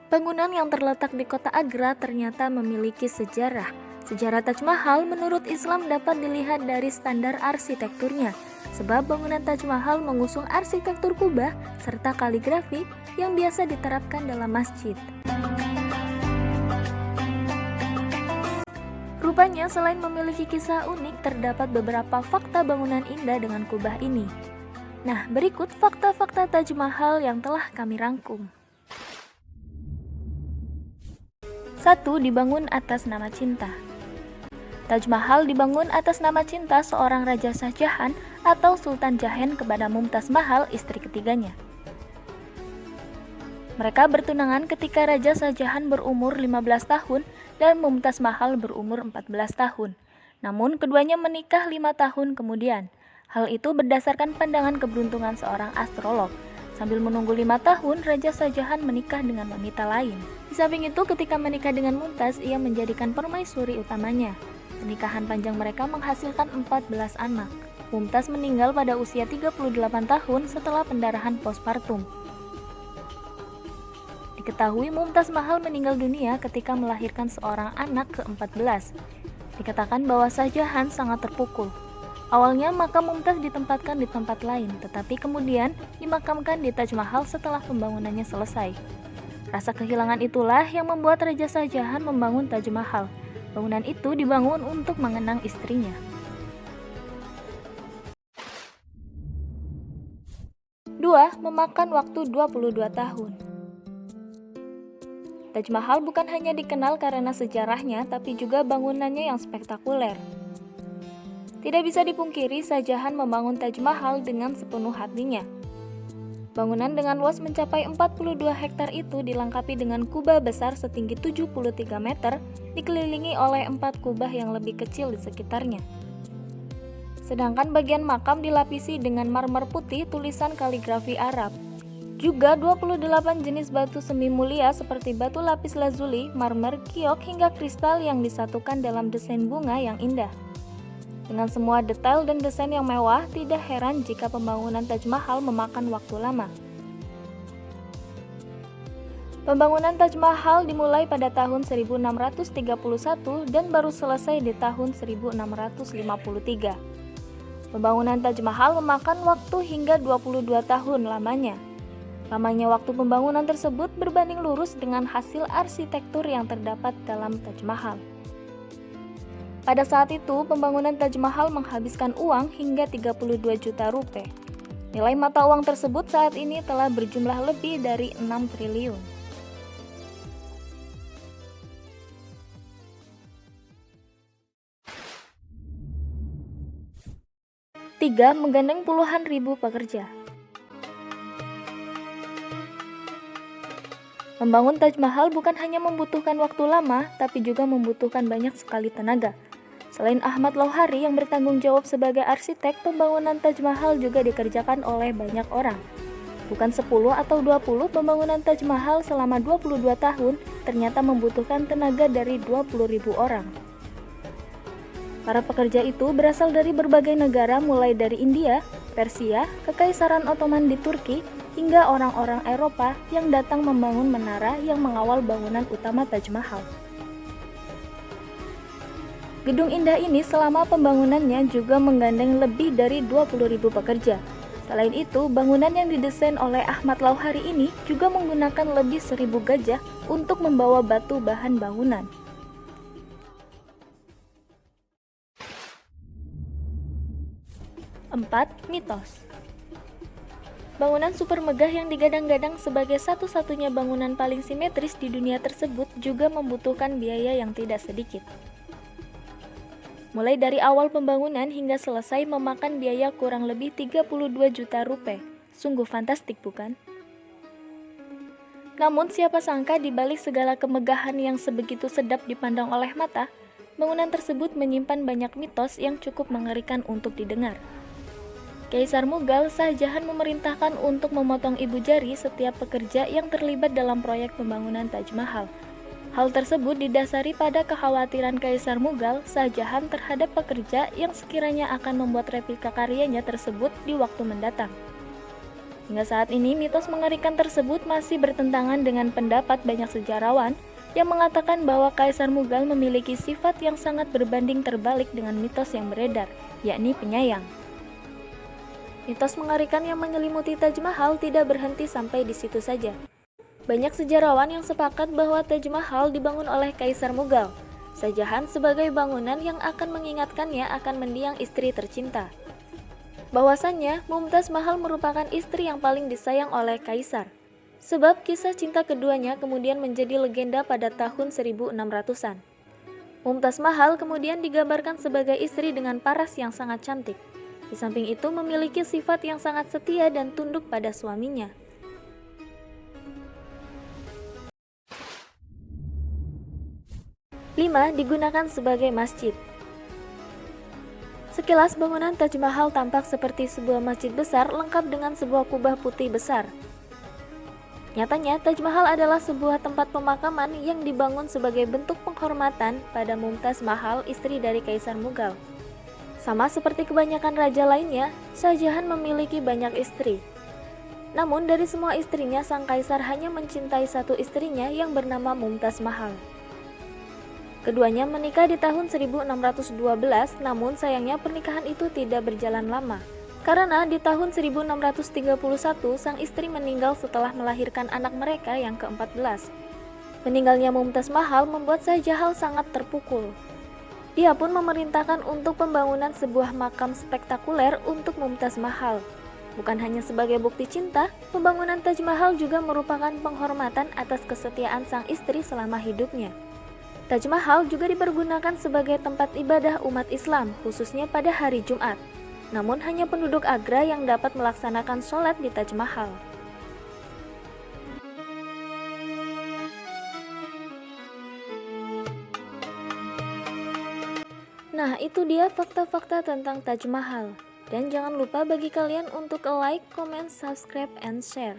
Bangunan yang terletak di kota Agra ternyata memiliki sejarah. Sejarah Taj Mahal menurut Islam dapat dilihat dari standar arsitekturnya, sebab bangunan Taj Mahal mengusung arsitektur kubah serta kaligrafi yang biasa diterapkan dalam masjid. Rupanya selain memiliki kisah unik, terdapat beberapa fakta bangunan indah dengan kubah ini. Nah, berikut fakta-fakta Taj Mahal yang telah kami rangkum. 1. Dibangun atas nama cinta. Taj Mahal dibangun atas nama cinta seorang Raja Shah Jahan atau Sultan Jahan kepada Mumtaz Mahal, istri ketiganya. Mereka bertunangan ketika Raja Shah Jahan berumur 15 tahun dan Mumtaz Mahal berumur 14 tahun. Namun keduanya menikah 5 tahun kemudian. Hal itu berdasarkan pandangan keberuntungan seorang astrolog. Sambil menunggu 5 tahun, Raja Shah Jahan menikah dengan wanita lain. Di samping itu, ketika menikah dengan Mumtaz, ia menjadikan permaisuri utamanya. Pernikahan panjang mereka menghasilkan 14 anak. Mumtaz meninggal pada usia 38 tahun setelah pendarahan postpartum. Diketahui Mumtaz Mahal meninggal dunia ketika melahirkan seorang anak ke-14. Dikatakan bahwa Shah Jahan sangat terpukul. Awalnya makam Mumtaz ditempatkan di tempat lain, tetapi kemudian dimakamkan di Taj Mahal setelah pembangunannya selesai. Rasa kehilangan itulah yang membuat Raja Shah Jahan membangun Taj Mahal. Bangunan itu dibangun untuk mengenang istrinya. 2. Memakan waktu 22 tahun. Taj Mahal bukan hanya dikenal karena sejarahnya, tapi juga bangunannya yang spektakuler. Tidak bisa dipungkiri, Shah Jahan membangun Taj Mahal dengan sepenuh hatinya. Bangunan dengan luas mencapai 42 hektar itu dilengkapi dengan kubah besar setinggi 73 meter, dikelilingi oleh 4 kubah yang lebih kecil di sekitarnya. Sedangkan bagian makam dilapisi dengan marmer putih tulisan kaligrafi Arab. Juga 28 jenis batu semi mulia seperti batu lapis lazuli, marmer, giok hingga kristal yang disatukan dalam desain bunga yang indah. Dengan semua detail dan desain yang mewah, tidak heran jika pembangunan Taj Mahal memakan waktu lama. Pembangunan Taj Mahal dimulai pada tahun 1631 dan baru selesai di tahun 1653. Pembangunan Taj Mahal memakan waktu hingga 22 tahun lamanya. Lamanya waktu pembangunan tersebut berbanding lurus dengan hasil arsitektur yang terdapat dalam Taj Mahal. Pada saat itu, pembangunan Taj Mahal menghabiskan uang hingga 32 juta rupiah. Nilai mata uang tersebut saat ini telah berjumlah lebih dari 6 triliun. Tiga, menggandeng puluhan ribu pekerja. Membangun Taj Mahal bukan hanya membutuhkan waktu lama, tapi juga membutuhkan banyak sekali tenaga. Selain Ahmad Louhari yang bertanggung jawab sebagai arsitek, pembangunan Taj Mahal juga dikerjakan oleh banyak orang. Bukan 10 atau 20, pembangunan Taj Mahal selama 22 tahun ternyata membutuhkan tenaga dari 20.000 orang. Para pekerja itu berasal dari berbagai negara mulai dari India, Persia, Kekaisaran Ottoman di Turki, hingga orang-orang Eropa yang datang membangun menara yang mengawal bangunan utama Taj Mahal. Gedung indah ini selama pembangunannya juga menggandeng lebih dari 20.000 pekerja. Selain itu, bangunan yang didesain oleh Ahmad Louhari ini juga menggunakan lebih 1.000 gajah untuk membawa batu bahan bangunan. Empat, mitos. Bangunan super megah yang digadang-gadang sebagai satu-satunya bangunan paling simetris di dunia tersebut juga membutuhkan biaya yang tidak sedikit. Mulai dari awal pembangunan hingga selesai memakan biaya kurang lebih 32 juta rupiah. Sungguh fantastik, bukan? Namun siapa sangka di balik segala kemegahan yang sebegitu sedap dipandang oleh mata, bangunan tersebut menyimpan banyak mitos yang cukup mengerikan untuk didengar. Kaisar Mughal Shah Jahan memerintahkan untuk memotong ibu jari setiap pekerja yang terlibat dalam proyek pembangunan Taj Mahal. Hal tersebut didasari pada kekhawatiran Kaisar Mughal Shah Jahan terhadap pekerja yang sekiranya akan membuat replika karyanya tersebut di waktu mendatang. Hingga saat ini, mitos mengerikan tersebut masih bertentangan dengan pendapat banyak sejarawan yang mengatakan bahwa Kaisar Mughal memiliki sifat yang sangat berbanding terbalik dengan mitos yang beredar, yakni penyayang. Mitos mengerikan yang menyelimuti Taj Mahal tidak berhenti sampai di situ saja. Banyak sejarawan yang sepakat bahwa Taj Mahal dibangun oleh Kaisar Mughal, Shah Jahan sebagai bangunan yang akan mengingatkannya akan mendiang istri tercinta. Bahwasannya, Mumtaz Mahal merupakan istri yang paling disayang oleh Kaisar, sebab kisah cinta keduanya kemudian menjadi legenda pada tahun 1600-an. Mumtaz Mahal kemudian digambarkan sebagai istri dengan paras yang sangat cantik. Di samping itu memiliki sifat yang sangat setia dan tunduk pada suaminya. Lima, digunakan sebagai masjid. Sekilas bangunan Taj Mahal tampak seperti sebuah masjid besar lengkap dengan sebuah kubah putih besar. Nyatanya, Taj Mahal adalah sebuah tempat pemakaman yang dibangun sebagai bentuk penghormatan pada Mumtaz Mahal, istri dari Kaisar Mughal. Sama seperti kebanyakan raja lainnya, Shah Jahan memiliki banyak istri. Namun dari semua istrinya, sang kaisar hanya mencintai satu istrinya yang bernama Mumtaz Mahal. Keduanya menikah di tahun 1612, namun sayangnya pernikahan itu tidak berjalan lama. Karena di tahun 1631, sang istri meninggal setelah melahirkan anak mereka yang ke-14. Meninggalnya Mumtaz Mahal membuat Shah Jahan sangat terpukul. Dia pun memerintahkan untuk pembangunan sebuah makam spektakuler untuk Mumtaz Mahal. Bukan hanya sebagai bukti cinta, pembangunan Taj Mahal juga merupakan penghormatan atas kesetiaan sang istri selama hidupnya. Taj Mahal juga dipergunakan sebagai tempat ibadah umat Islam, khususnya pada hari Jumat. Namun hanya penduduk Agra yang dapat melaksanakan sholat di Taj Mahal. Nah, itu dia fakta-fakta tentang Taj Mahal. Dan jangan lupa bagi kalian untuk like, comment, subscribe, and share.